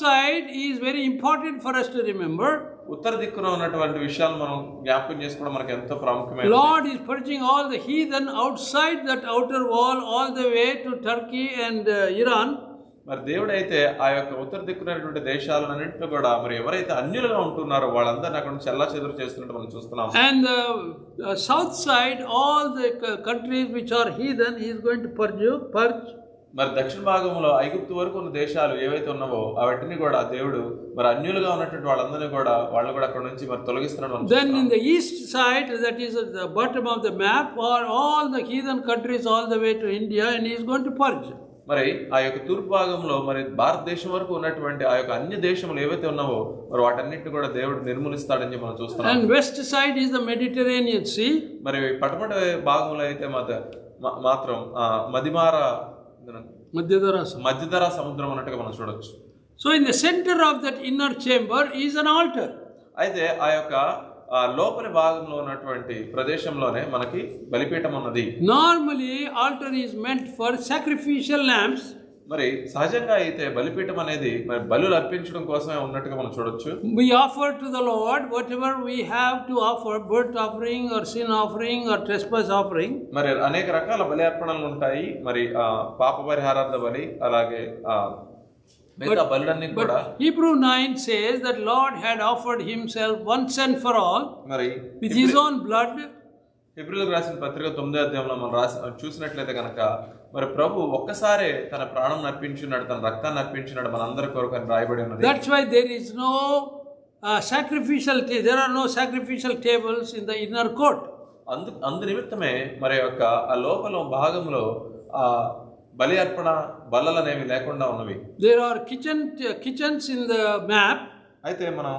side is very important for us to remember. ఉత్తర దిక్కున ఉన్నటువంటి విషయాలు మనం జ్ఞాపకం చేసుకోవడం మనకు ఎంతో ప్రాముఖ్యమైన. Lord is purging all the heathen outside that outer wall all the way to Turkey and Iran. మరి దేవుడు అయితే ఆ యొక్క ఉత్తర దిక్కునటువంటి దేశాలన్నింటినీ కూడా మరి ఎవరైతే అన్యులుగా ఉంటున్నారో వాళ్ళందరినీ అక్కడ నుంచి చెల్లాచెదురు చేస్తున్నట్టు మనం చూస్తున్నాం. And the south side, all the countries which are heathen, he is going to purge. మరి దక్షిణ భాగంలో ఐగుప్తు వరకు ఉన్న దేశాలు ఏవైతే ఉన్నావో వాటిని కూడా దేవుడు మరి అన్యులుగా ఉన్నటువంటి వాళ్ళందరినీ కూడా వాళ్ళు కూడా అక్కడ నుంచి మరి తొలగిస్తున్నాడు. Then in the east side, that is at the bottom of the map, are all the heathen countries all the way to India, and he is going to purge. మరి ఆ యొక్క తూర్పు భాగంలో మరి భారతదేశం వరకు ఉన్నటువంటి ఆ యొక్క అన్య దేశములు ఏవైతే ఉన్నావో మరి వాటన్నిటిని కూడా దేవుడు నిర్మూలిస్తాడని మనం చూస్తున్నాం. And west side is the Mediterranean Sea. మరి పటమట భాగంలో అయితే మాత్రం మధ్యధరా సముద్రం అన్నట్టుగా మనం చూడొచ్చు. So in the center of that inner chamber is an altar. అయితే ఆ యొక్క లోపలి భాగంలో ఉన్నటువంటి ప్రదేశంలోనే మనకి బలిపీఠం ఉన్నది. Normally altar is meant for sacrificial lambs. మరి సహజంగా అయితే బలిపీఠం అనేది మరి బలులు అర్పించడం కోసమే ఉన్నట్టుగా మనం చూడొచ్చు. We offer to the Lord whatever we have to offer, burnt offering or sin offering or trespass offering. మరి అనేక రకాల బలి అర్పణలు ఉంటాయి. మరి పాప పరిహారార్థ బలి అలాగే మిగతా బలులన్నీ కూడా. Hebrew 9 says that Lord had offered himself once and for all మరి with his own blood. హెబ్రీయులకు రాసిన పత్రిక 9వ అధ్యాయంలో మనం చూసినట్లయితే కనుక మరి ప్రభు ఒక్కసారే తన ప్రాణం అర్పించున్నాడు, తన రక్తాన్ని అర్పించున్నాడు మనందరి కొరకు అని రాయబడి ఉన్నది. That's why there is no there are no sacrificial tables in the inner court. అందు నిమిత్తమే మరి యొక్క ఆ లోపల భాగంలో బలి అర్పణ బల్లలు అనేవి లేకుండా ఉన్నవి. There are kitchens in the map. అయితే మనం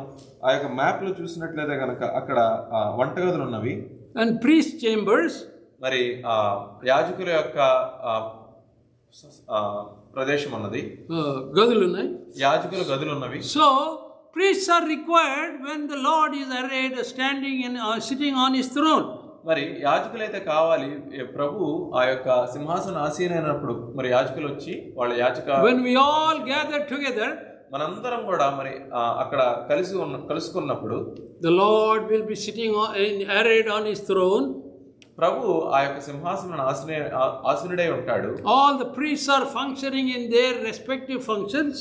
ఆ యొక్క మ్యాప్ లో చూసినట్లయితే కనుక అక్కడ వంటగదులు ఉన్నవి. And priest chambers. మరి యాజకుల యొక్క ప్రదేశం ఉన్నది, గదులు ఉన్నాయి, యాజకుల గదులు ఉన్నవి. So priests are required when the Lord is arrayed standing and sitting on his throne. మరి యాజకులైతే కావాలి ప్రభు ఆ యొక్క సింహాసన ఆసీనైనప్పుడు మరి యాజకులు వచ్చి వాళ్ళ when we all gather together, మనందరం కూడా మరి అక్కడ కలుసుకున్నప్పుడు the Lord will be sitting arrayed on his throne. ప్రభు ఆ యొక్క సింహాసన ఆసీనుడై ఉంటాడు. All the priests are functioning in their respective functions.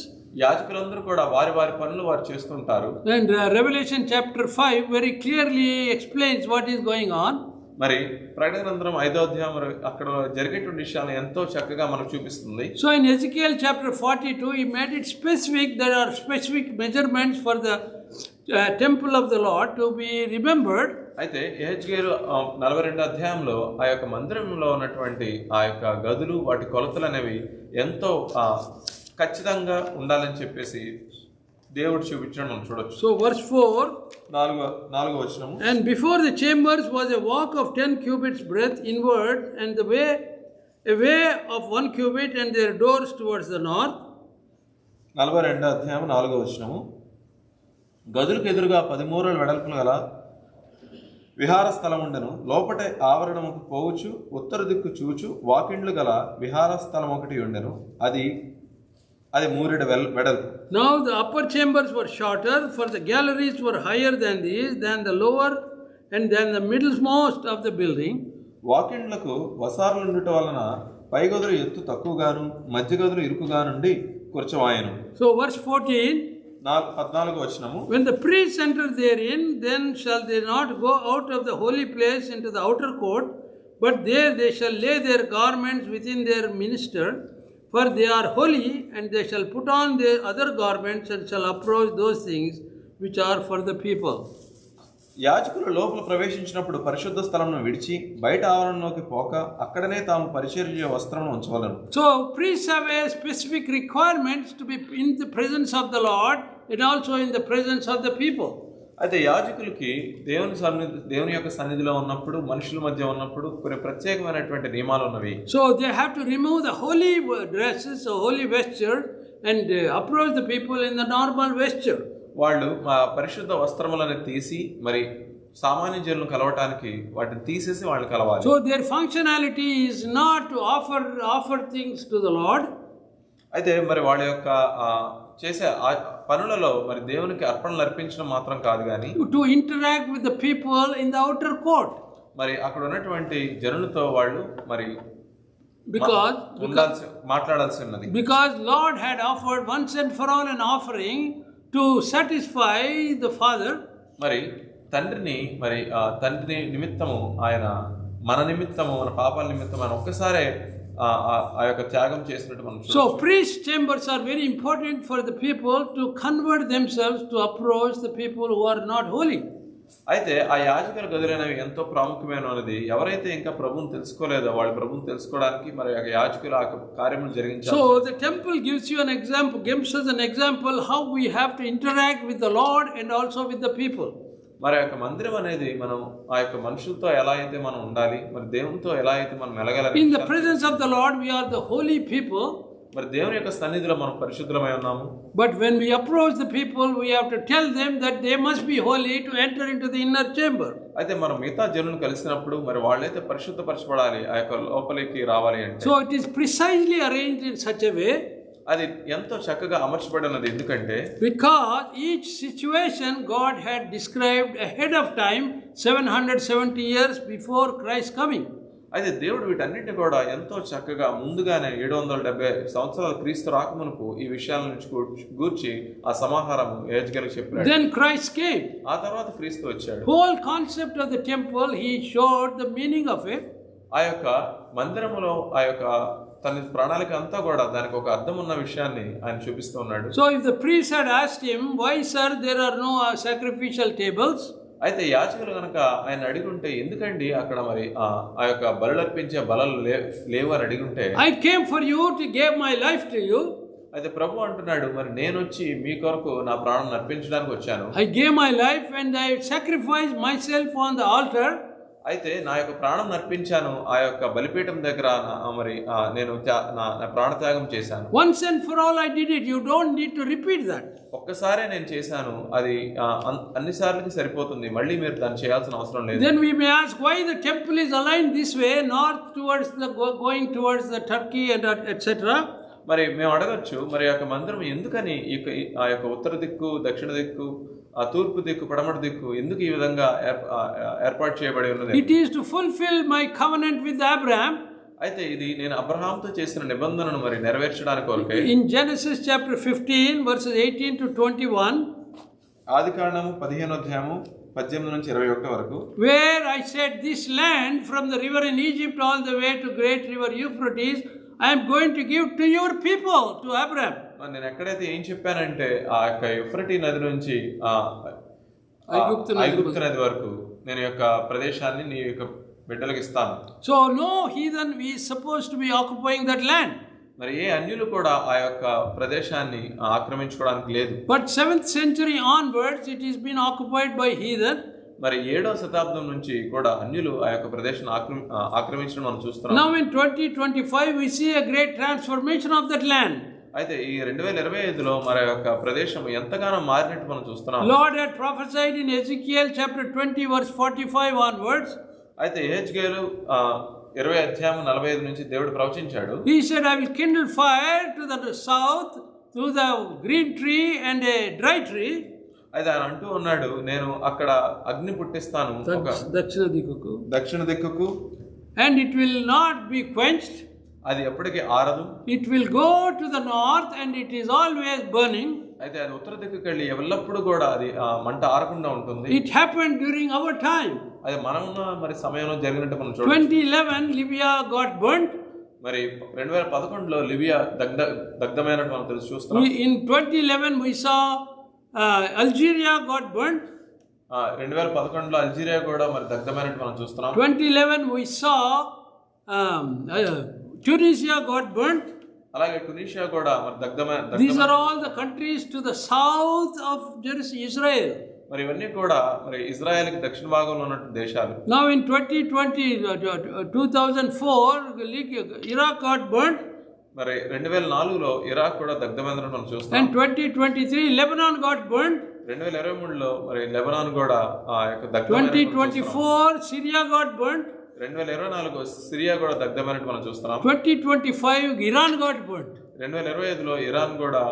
యాజకులందరూ కూడా వారి వారి పనులు వారు చేస్తుంటారు. And Revelation chapter 5 very clearly explains what is going on. మరి ప్రకటన గ్రంథం 5వ అధ్యాయం అక్కడ జరిగేటువంటి విషయాలను ఎంతో చక్కగా మనకు చూపిస్తుంది. So in Ezekiel chapter 42 he made it specific. There are specific measurements for the temple of the Lord to be remembered. అయితే యెహెజ్కేలు 42వ అధ్యాయంలో ఆ యొక్క మందిరంలో ఉన్నటువంటి ఆ యొక్క గదులు వాటి కొలతలు అనేవి ఎంతో ఖచ్చితంగా ఉండాలని చెప్పేసి దేవుడు చూపించడం మనం చూడొచ్చు. So verse 4, 4వ వచనం, and before the chambers was a walk of 10 cubits breadth inward, and a way of 1 cubit, and their doors towards the north. 42వ అధ్యాయం 4వ వచనం, గదులకు ఎదురుగా 10 మూరల వెడల్పులు గల విహార స్థలం ఉండెను. లోపట ఆవరణముకు పోవచ్చు ఉత్తర దిక్కు చూచు వాకిండ్లు గల విహార స్థలం ఒకటి ఉండెను. అది మూరెడు వెడల్పు. Now the upper chambers were shorter, for the galleries were higher than these, than the lower and than the middlemost of the building. వాకిండ్లకు వసారులు ఉండుట వలన పై గదులు ఎత్తు తక్కువగాను మధ్య గదులు ఇరుకుగానుండి కూర్చవాయెను. So verse 14, 14వ వచనము, when the priests enter therein, then shall they not go out of the holy place into the outer court, but there they shall lay their garments within their minister, for they are holy, and they shall put on their other garments and shall approach those things which are for the people. యాజకులు లోపల ప్రవేశించినప్పుడు పరిశుద్ధ స్థలంను విడిచి బయట ఆవరణలోకి పోక అక్కడనే తాము పరిచర్య వస్త్రమును ఉంచవలెను. So priests have a specific requirements to be in the presence of the Lord and also in the presence of the people. అయితే యాజకులకి దేవుని యొక్క సన్నిధిలో ఉన్నప్పుడు మనుషుల మధ్య ఉన్నప్పుడు కొన్ని ప్రత్యేకమైనటువంటి నియమాలు ఉన్నవి. So they have to remove the holy dresses, the holy vesture, and approach the people in the normal vesture. వాళ్ళు పరిశుద్ధ వస్త్రములను తీసి మరి సామాన్య జనులను కలవటానికి వాటిని తీసేసి వాళ్ళు కలవాలి. So their functionality is not to offer things to the Lord. అయితే మరి వాళ్ళ యొక్క చేసే ఆ పనులలో మరి దేవునికి అర్పణలు అర్పించడం మాత్రం కాదు కానీ to interact with the people in the outer court. మరి అక్కడ ఉన్నటువంటి జనులతో వాళ్ళు మరి మాట్లాడాల్సి ఉన్నది. Because Lord had offered once and for all an offering to satisfy the Father. మరి తండ్రిని నిమిత్తము ఆయన మన నిమిత్తము మన పాపాల నిమిత్తము ఆయన ఒక్కసారే ఆ యొక్క త్యాగం చేసినట్టు మనం చూస్తాం. So priest chambers are very important for the people to convert themselves to approach the people who are not holy. అయితే ఆ యాజకుల గదులనేవి ఎంతో ప్రాముఖ్యమైనది. ఎవరైతే ఇంకా ప్రభువుని తెలుసుకోలేదో వాళ్ళు ప్రభువుని తెలుసుకోవడానికి మరి ఆ యాజకులు ఆ కార్యములు జరిగించాలి. So the temple gives us an example how we have to interact with the Lord and also with the people. మరి యొక్క మందిరం అనేది మనం ఆ యొక్క మనుషులతో ఎలా అయితే మనం ఉండాలి, మరి దేవునితో ఎలా అయితే మనం మెలగాలి. In the presence of the Lord we are the holy people. మరి దేవుని యొక్క సన్నిధిలో మనం పరిశుద్ధులమై ఉన్నాము. But when we approach the people we have to tell them that they must be holy to enter into the inner chamber. అయితే మనం మిగతా జనులను కలిసినప్పుడు మరి వాళ్ళైతే పరిశుద్ధపరచబడాలి, ఆ యొక్క లోపలికి రావాలి అంటే. So it is precisely arranged in such a way. అది ఎంతో చక్కగా అమర్చబడినది. ఎందుకంటే because each situation God had described ahead of time 770 years before Christ coming. అయితే దేవుడు వీటన్నిటిని కూడా ఎంతో చక్కగా ముందుగానే 770 సంవత్సరాల క్రీస్తు రాకమునుపు ఈ విషయాల నుంచి గూర్చి ఆ సమాహారం యెహెజ్కేలుకు చెప్పాడు. Then Christ came. ఆ తర్వాత క్రీస్తు వచ్చాడు. Whole concept of the temple he showed the meaning of it. ఆ యొక్క మందిరములో ఆ యొక్క తన ప్రణాళిక అంతా కూడా దానికి ఒక అర్థం ఉన్న విషయాన్ని ఆయన చూపిస్తూ ఉన్నాడు. So if the priest had asked him, why sir there are no sacrificial tables? అయితే యాజకులు కనుక ఆయన అడిగుంటే ఎందుకండి అక్కడ మరి ఆ యొక్క బలులు అర్పించే బలలు లేవు అని అడిగుంటే, I came for you to give my life to you. అయితే ప్రభు అంటున్నాడు మరి నేను వచ్చి మీ కొరకు నా ప్రాణం అర్పించడానికి వచ్చాను. I gave my life and I sacrificed myself on the altar. అయితే నా యొక్క ప్రాణం అర్పించాను ఆ యొక్క బలిపీఠం దగ్గర మరి నేను నా ప్రాణత్యాగం చేశాను. Once and for all I did it. You don't need to repeat that. ఒక్కసారే నేను చేశాను, అది అన్ని సార్లకి సరిపోతుంది, మళ్ళీ మీరు దాన్ని చేయాల్సిన అవసరం లేదు. Then we may ask why the temple is aligned this way, north towards the going towards the Turkey and etc. మరి మేము అడగచ్చు మరి యొక్క మందిరం ఎందుకని ఆ యొక్క ఉత్తర దిక్కు, దక్షిణ దిక్కు, ఆ తూర్పు దిక్కు, పడమటి దిక్కు ఎందుకు ఈ విధంగా ఏర్పాటు చేయబడి ఉన్నది? It is to fulfill my covenant with Abraham. అయితే ఇది నేను అబ్రహాముతో చేసిన నిబంధనను మరి నెరవేర్చడానికి కొరకే. In Genesis chapter 15 verses 18 to 21. ఆదికాండము 15వ అధ్యాయము 18 నుంచి 21 వరకు. Where I said this land from the river in Egypt all the way to great river Euphrates I am going to give to your people, to Abraham. నేను ఎక్కడైతే ఏం చెప్పానంటే ఆ యొక్క యూఫ్రటీ నది నుంచి ఐగుప్తు నది వరకు నేను యొక్క ప్రదేశాన్ని నీ యొక్క బిడ్డలకు ఇస్తాను. So no heathen is supposed to be occupying that land. మరి ఏ అన్యులు కూడా ఆ యొక్క ప్రదేశాన్ని ఆక్రమించుకోవడానికి లేదు. But 7th century onwards it is been occupied by heathen. మరి 7వ శతాబ్దం నుంచి కూడా అన్యులు ఆ యొక్క ప్రదేశాన్ని ఆక్రమించడం మనం చూస్తున్నాం. Now in 2025 we see a great transformation of that land. అయితే ఈ 2025లో మరి యొక్క ప్రదేశం ఎంతగానో మారినట్టు మనం చూస్తున్నాం. Lord had prophesied in Ezekiel chapter 20 verse 45 onwards. అయితే యెహెజ్కేలు 20 అధ్యాయం 45 నుంచి దేవుడు ప్రవచించాడు. He said I will kindle fire to the south through the green tree and a dry tree. అయితే ఆయన అంటూ ఉన్నాడు నేను అక్కడ అగ్ని పుట్టిస్తాను దక్షిణ దిక్కుకు and it will not be quenched. అది ఎప్పటికీ ఆరదు. It will go to the north and it is always burning. అయితే అది ఉత్తర దిక్కుకి వెళ్ళి ఎల్లప్పుడూ కూడా అది మంట ఆరకుండా ఉంటుంది. It happened during our time. అది మనం మరి సమయంలో జరిగినట్టు మనం చూడొచ్చు. 2011 Libya got burnt. మరి 2011లో లిబియా దగ్ధమైనట్టు మనం చూస్తున్నాం. In 2011 we saw Algeria got burnt. 2011లో అల్జీరియా కూడా మరి దగ్ధమైనట్టు మనం చూస్తున్నాం. 2011 we saw Tunisia got burnt. అలాగే టునీషియా కూడా మరి దగ్ధమైన. These are all the countries to the south of Israel. మరి ఇవన్నీ కూడా మరి ఇజ్రాయెల్కి దక్షిణ భాగంలో ఉన్న దేశాలు. Now in 2004 Iraq got burnt. మరి 2004లో ఇరాక్ కూడా దగ్ధమైనట్టు మనం చూస్తాం. And 2023 Lebanon got burnt. 2023లో మరి లెబనాన్ కూడా ఆ యొక్క దగ్ధమైనట్టు 2024 Syria got burnt. 2024 సిరియా కూడా దగ్ధమైనట్టు మనం చూస్తున్నాం. 2025 Iran got burnt. 2025లో ఇరాన్ కూడా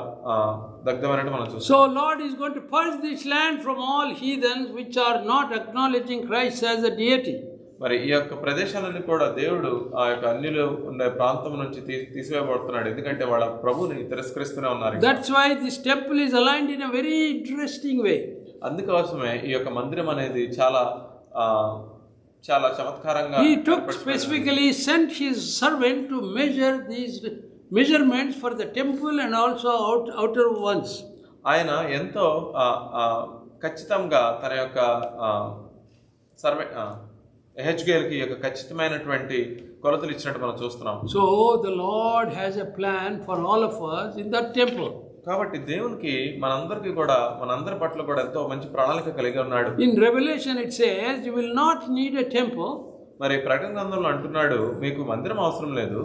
దగ్ధమైనట్టు మనం చూస్తాం. So Lord is going to purge this land from all heathens which are not acknowledging Christ as a deity. మరి ఈ యొక్క ప్రదేశాలన్నీ కూడా దేవుడు ఆ యొక్క అన్యులు ఉండే ప్రాంతం నుంచి తీసివేయబడుతున్నాడు, ఎందుకంటే వాళ్ళ ప్రభుని తిరస్కరిస్తూనే ఉన్నారు. That's why this temple is aligned in a very interesting way. అందుకోసమే ఈ యొక్క మందిరం అనేది చాలా చాలా చమత్కారంగా He took specifically sent his servant to measure these measurements for the temple and also outer ones. ఆయన ఎంతో ఖచ్చితంగా తన యొక్క సర్వే హెచ్కేఎల్కి యొక్క ఖచ్చితమైనటువంటి కొలతలు ఇచ్చినట్టు మనం చూస్తున్నాం. So the Lord has a plan for all of us in that temple. కాబట్టి దేవునికి మనందరికీ కూడా మనందరి పట్ల కూడా ఎంతో మంచి ప్రణాళిక కలిగి ఉన్నాడు. In Revelation it says you will not need a temple. మరి ప్రకటన గ్రంథంలో అంటున్నాడు మీకు మందిరం అవసరం లేదు.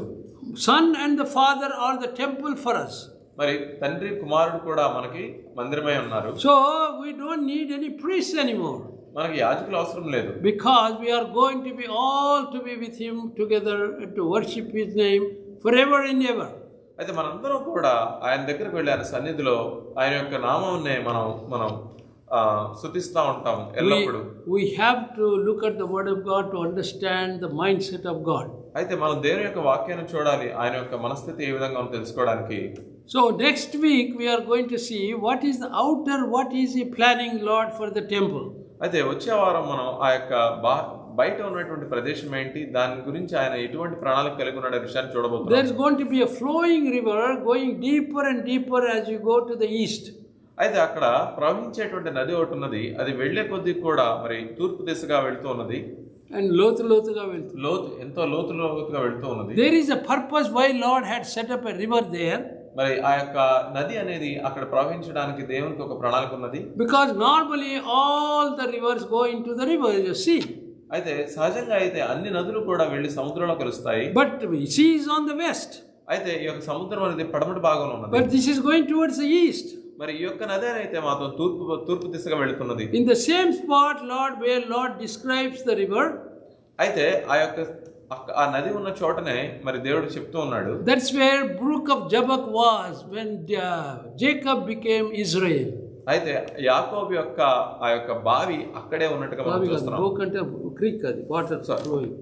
Son and the Father are the temple for us. మరి తండ్రి కుమారుడు కూడా మనకి మందిరమై ఉన్నారు. So we don't need any priests anymore. మనకి యాజకులు అవసరం లేదు. Because we are going to be all to be with him together and to worship his name forever and ever. అయితే మనందరం కూడా ఆయన దగ్గరికి వెళ్ళి ఆయన సన్నిధిలో ఆయన యొక్క నామాన్ని మనం స్తుతిస్తూ ఉంటాం ఎల్లప్పుడూ. We have to look at the word of God to understand the mindset of God. అయితే మనం దేవుని యొక్క వాక్యాన్ని చూడాలి, ఆయన యొక్క మనస్థితి ఏ విధంగా ఉందో తెలుసుకోవడానికి. So next week we are going to see what is he planning, Lord, for the temple. అయితే వచ్చే వారం మనం ఆ యొక్క బయట ఉన్నటువంటి ప్రదేశం ఏంటి, దాని గురించి ఆయన ఎటువంటి ప్రణాళిక కలిగి ఉన్న విషయాన్ని చూడబోతున్నాం. There is going to be a flowing river going deeper and deeper as you go to the east. అయితే అక్కడ ప్రవహించేటువంటి నది ఒకటి ఉన్నది, అది వెళ్లే కొద్దీ కూడా మరి తూర్పు దిశగా వెళ్తూ ఉన్నది. And లోతుగా వెళ్తుంది. ఎంతో లోతుగా వెళ్తూ ఉన్నది. There is a purpose why Lord had set up a river there. మరి ఆ యొక్క నది అనేది అక్కడ ప్రవహించడానికి దేవునికి ఒక ప్రణాళిక ఉన్నది. Because normally all the rivers go into the river, you see. అయితే సహజంగా అయితే అన్ని నదులు కూడా వెళ్లి సముద్రంలో కలుస్తాయి. But sea is on the west. అయితే ఈ యొక్క సముద్రం అనేది పడమటి భాగంలో ఉన్నది. But this is going towards the east. మరి ఈ యొక్క నది అయితే మాత్రం తూర్పు దిశగా వెళ్తున్నది. In the same spot where Lord describes the river. అయితే ఆ నది ఉన్న చోటనే మరి దేవుడు చెప్తూ ఉన్నాడు. That's where brook of Jabbok was when Jacob became Israel. అయితే యాకోబు యొక్క ఆ యొక్క బావి అక్కడే ఉన్నట్టుగా మనం చూస్తున్నాం. బ్రూక్ అంటే క్రీక్, అది వాటర్ ఫ్లోయింగ్.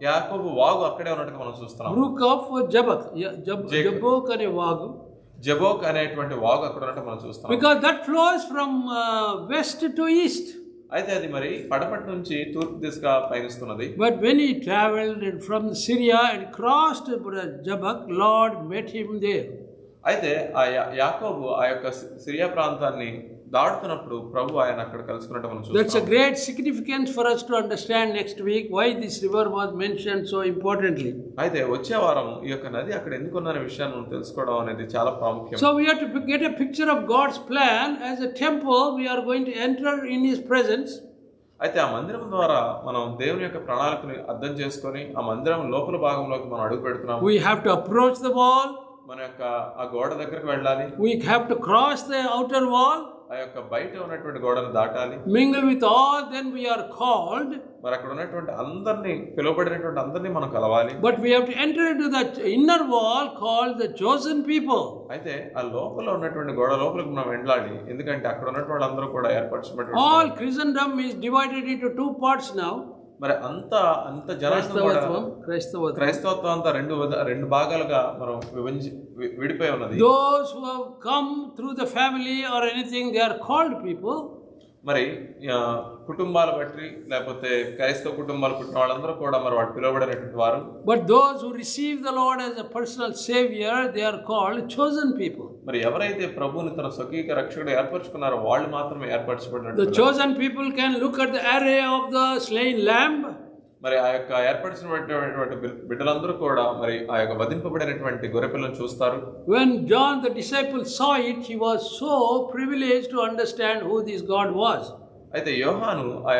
యాకోబు వాగు అక్కడే ఉన్నట్టుగా మనం చూస్తున్నాం. బ్రూక్ ఆఫ్ జబక్, జబోక్ అనే వాగు. జబోక్ అనేటువంటి వాగు అక్కడ ఉన్నట్టు మనం చూస్తాం. Because that flows from west to east. అయితే అది మరి పడమటి నుంచి తూర్పు దిశగా పయనిస్తున్నది. But when he traveled from Syria and crossed Jabbok, Lord met him there. అయితే ఆ యాకోబు ఆ యొక్క సిరియా ప్రాంతాన్ని దాటుతున్నప్పుడు ప్రభు ఆయన అక్కడ కలుసుకున్నట్టు మనం చూస్తాం. That's a great significance for us to understand next week why this river was mentioned so importantly. అయితే వచ్చే వారం ఈ యొక్క నది అక్కడ ఎందుకు ఉన్న విషయాన్ని మనం తెలుసుకోవడం అనేది చాలా ప్రాముఖ్యం. So we have to get a picture of God's plan. As a temple we are going to enter in his presence. అయితే ఆ మందిరం ద్వారా మనం దేవుని యొక్క ప్రణాళికని అర్థం చేసుకొని ఆ మందిరం లోపల భాగంలోకి మనం అడుగు పెడుతున్నాం. We have to approach the wall. మన యొక్క ఆ గోడ దగ్గరికి వెళ్ళాలి. We have to cross the outer wall. ఆ యొక్క బయట ఉన్నటువంటి గోడను దాటాలి. Mingle with all, then we are called. మరి అక్కడ ఉన్నటువంటి అందరినీ, పిలువబడినటువంటి అందరినీ మనం కలవాలి. But we have to enter into the inner wall called the chosen people. అయితే ఆ లోపల ఉన్నటువంటి గోడ లోపలికి మనం వెళ్ళాలి, ఎందుకంటే అక్కడ ఉన్నటువంటి వాళ్ళందరూ కూడా ఏర్పరచబడిన. All Christendom is divided into two parts now. మరి అంత క్రైస్తవత్వం అంతా రెండు భాగాలుగా మనం విడిపోయి ఉన్నది. Those who have come through the family or anything, they are called people. మరి కుటుంబాలు బట్టి లేకపోతే క్రైస్తవ కుటుంబాలు పుట్టిన వాళ్ళందరూ కూడా మరి వాడు పిలువబడినటువంటి వారు. But those who receive the Lord as a personal savior, they are called chosen people. మరి ఎవరైతే ప్రభువుని తన స్వకీయ రక్షకుడు ఏర్పరచుకున్నారో వాళ్ళు మాత్రమే ఏర్పరచబడినటువంటి. The chosen people can look at the array of the slain lamb. మరి ఆ యొక్క ఏర్పరచినటువంటి బిడ్డలందరూ కూడా మరి ఆ యొక్క వధింపబడినటువంటి గొర్రెపిల్లను చూస్తారు. When John the disciple saw it, he was so privileged to understand who this God was. అయితే యోహాను ఆ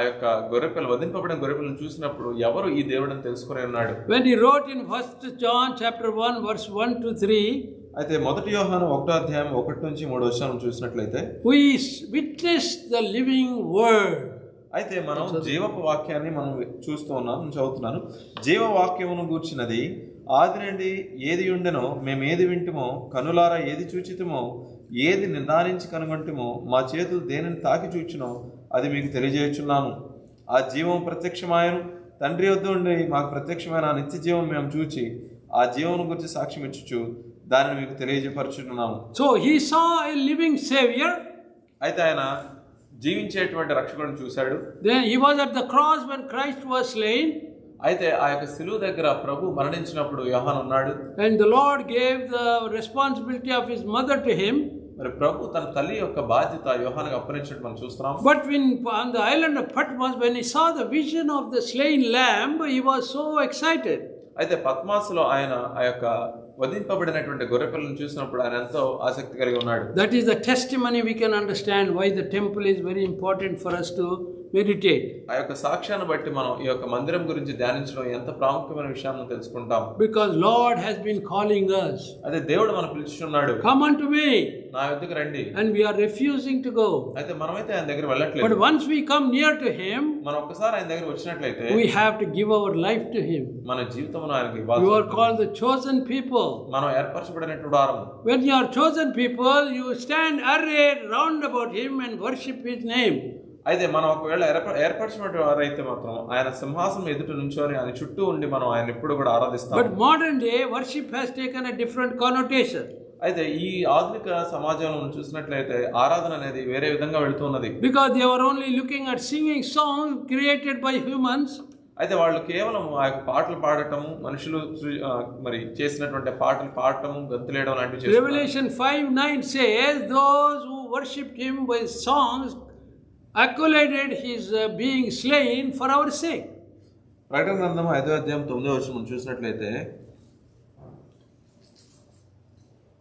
యొక్క గొర్రెపిల్ల వధింపబడిన గొర్రెపిల్లను చూసినప్పుడు ఎవరు ఈ దేవుడు అని తెలుసుకుని ఉన్నాడు. When he wrote in 1 John chapter 1 verse 1 to 3, అయితే మొదటి యోహాను 1వ అధ్యాయం 1 నుంచి 3 వచనం చూసినట్లయితే, we witnessed the living word. అయితే మనం జీవపు వాక్యాన్ని మనం చూస్తూ ఉన్నాం. నేను చదువుతున్నాను. జీవవాక్యమును గూర్చినది ఆది నుండి ఏది ఉండెనో మేము ఏది వింటుమో కనులారా ఏది చూచితుమో ఏది నిర్ధారించి కనుగొంటుమో మా చేతులు దేనిని తాకి చూచునో అది మీకు తెలియజేయుచున్నాము. ఆ జీవం ప్రత్యక్షమాయను, తండ్రి వద్ద ఉండి మాకు ప్రత్యక్షమైన ఆ నిత్య జీవం మేము చూచి ఆ జీవం గురించి సాక్ష్యం ఇచ్చుచు దానిని మీకు తెలియజేపరుచున్నాము. So he saw a living Savior. అయితే ఆయన జీవించేటువంటి రక్షకుడిని చూశాడు. Then he was at the cross when Christ was slain. అయితే ఆ యొక్క శిలువ దగ్గర ప్రభు మరణించినప్పుడు యోహాను ఉన్నాడు. And the Lord gave the responsibility of his mother to him. మరి ప్రభు తన తల్లి యొక్క బాధ్యత యోహానుకు అప్పగించినట్టు మనం చూస్తున్నాం. But when on the island of Patmos, when he saw the vision of the slain lamb, he was so excited. అయితే పద్మాసులో ఆయన ఆ యొక్క వధింపబడినటువంటి గొర్రెపిల్లను చూసినప్పుడు ఆయన ఎంతో ఆసక్తి కలిగి ఉన్నాడు. That is the testimony we can understand why the temple is very important for us to meditate. ఆ యొక్క సాక్ష్యాన్ని బట్టి మనం ఈ యొక్క మందిరం గురించి ధ్యానించడం ఎంత ప్రాముఖ్యమైన విషయాన్ని తెలుసుకుంటాం. Because Lord has been calling us. అదే దేవుడు మనం పిలుచున్నాడు. Come unto me. నా యొద్దకు రండి. And we are refusing to go. అయితే మనమైతే ఆయన దగ్గర వెళ్ళట్లేదు. But once we come near to him, మనం ఒక్కసారి ఆయన దగ్గర వచ్చినట్లయితే we have to give our life to him. మన జీవితమును ఆయనకి ఇవ్వాలి. You are called the chosen people. మనం ఏర్పరచబడినటువంటి వారము. When you are chosen people, you stand arrayed round about him and worship his name. అయితే మనం ఒకవేళ ఏర్పరచినటువంటి వారైతే మాత్రం ఆయన సింహాసనం ఎదుట నుంచొని ఆయన చుట్టూ ఉండి మనం ఆయన ఎప్పుడు కూడా ఆరాధిస్తాం. But modern day worship has taken a different connotation. అయితే ఈ ఆధునిక సమాజంలో చూసినట్లయితే ఆరాధన అనేది వేరే విధంగా వెళ్తున్నది. Because they were only looking at singing songs created by humans. అయితే వాళ్ళు కేవలం ఆ యొక్క పాటలు పాడటము, మనుషులు మరి చేసినటువంటి పాటలు పాడటము, గంతులేయడం లాంటివి చేస్తారు. Revelation 5:9 says, those who worshipped him by songs accoladed his being slain for our sake. ప్రకటన గ్రంథం 5వ అధ్యాయం 9వ వచనం చూసినట్లయితే,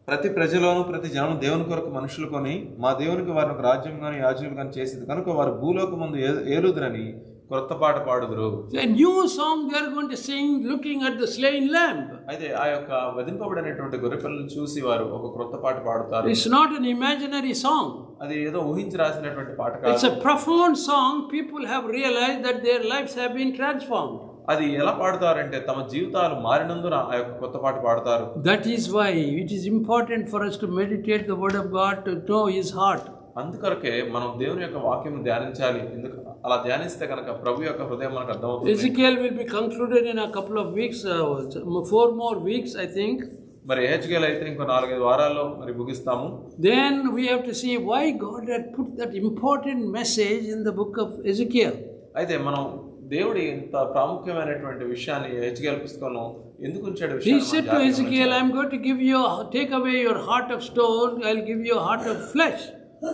ప్రతి ప్రజలోను ప్రతి జనం దేవుని కొరకు మనుషులు కొని మా దేవునికి వారిని ఒక రాజ్యం గాని యాజకులు గాని చేసింది కనుక వారు భూలోకమందు ఏలుదురని కొత్త పాట పాడుదురు. A new song they are going to sing looking at the slain lamb. అయితే ఆ యొక్క వధింపబడినటువంటి గొర్రెపిల్లను చూసి వారు ఒక కొత్త పాట పాడుతారు. It's not an imaginary song. అది ఏదో ఊహించి రాసినటువంటి పాట కాదు. It's a profound song. People have realized that their lives have been transformed. అది ఎలా పాడతారంటే తమ జీవితాలు మారినందున ఆ యొక్క కొత్త పాట పాడతారు. That is why it is important for us to meditate the word of God, to know his heart. అందుకొరకే మనం దేవుని యొక్క వాక్యం ధ్యానించాలి. ఎందుకు అలా ధ్యానిస్తే కనుక ప్రభు యొక్క హృదయం మనకు అర్థమవుతుంది. Ezekiel will be concluded in a couple of weeks, 4 more weeks I think. మరి హెచ్కేల్ అయితే ఇంకో 4-5 వారాల్లో మరి ముగిస్తాము. Then we have to see why God had put that important message in the book of Ezekiel. అయితే మనం దేవుడి ఇంత ప్రాముఖ్యమైనటువంటి విషయాన్ని హెచ్కేల్ పుస్తకంలో ఎందుకు ఉంచాడు? He said to Ezekiel, I am going to give you, take away your heart of stone, I will give you a heart of flesh.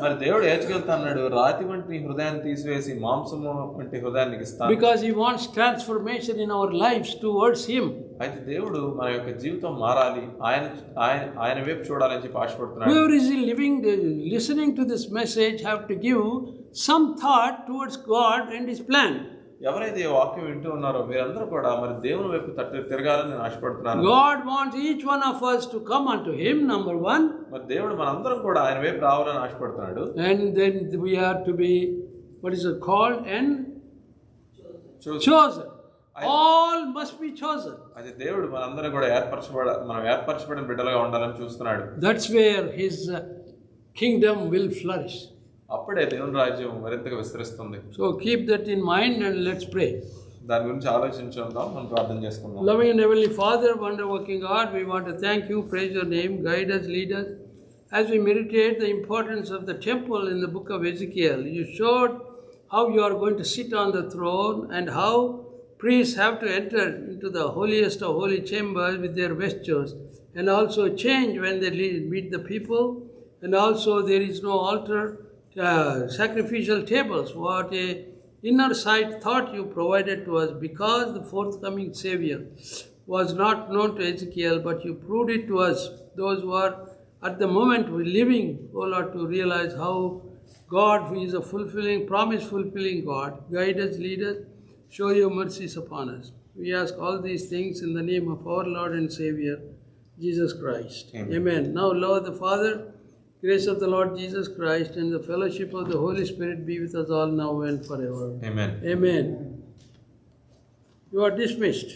మరి దేవుడు హెచ్కేల్ అన్నాడు, రాతి వంటి హృదయాన్ని తీసివేసి మాంసము వంటి హృదయాన్ని ఇస్తాను. Because he wants transformation in our lives towards him. అయితే దేవుడు మన యొక్క జీవితం మారాలి, ఆయన వైపు చూడాలని చెప్పి ఆశపడుతున్నాడు. Whoever is living, listening to this message have to give some thought towards God and his plan. ఎవరైతే ఈ వాక్యం వింటూ ఉన్నారో మీరందరూ కూడా మరి దేవుని వైపు తిరగాలని నేను ఆశపడుతున్నాను. God wants each one of us to come unto him, number 1. మరి దేవుడు మనందరం కూడా ఆయన వైపు రావాలని ఆశపడుతున్నాడు. And then we are to be, what is it called? And chosen. All must be chosen. అయితే దేవుడు మనందరం కూడా మనం ఏర్పరచబడిన బిడ్డలుగా ఉండాలని చూస్తున్నాడు. That's where his kingdom will flourish. అప్పుడే దేవుని రాజ్యం మరింతగా విస్తరిస్తుంది. So keep that in mind and let's pray. దాని గురించి ఆలోచించుకుందాం, మనం ప్రార్థన చేసుకుందాం. Loving and heavenly Father, wonder working God, we want to thank you, praise your name, guide us, lead us. As we meditate the importance of the temple in the book of Ezekiel, you showed how you are going to sit on the throne and how priests have to enter into the holiest of holy chambers with their vestures and also change when they meet the people, and also there is no altar, sacrificial tables. What a inner sight thought you provided to us, because the forthcoming Savior was not known to Ezekiel, but you proved it to us, those who are at the moment living, O Lord, to realize how God, who is a promise-fulfilling God, guide us, lead us, show your mercies upon us. We ask all these things in the name of our Lord and Savior, Jesus Christ. Amen. Now, Lord the Father, grace of the Lord Jesus Christ and the fellowship of the Holy Spirit be with us all now and forever. Amen. Amen. You are dismissed.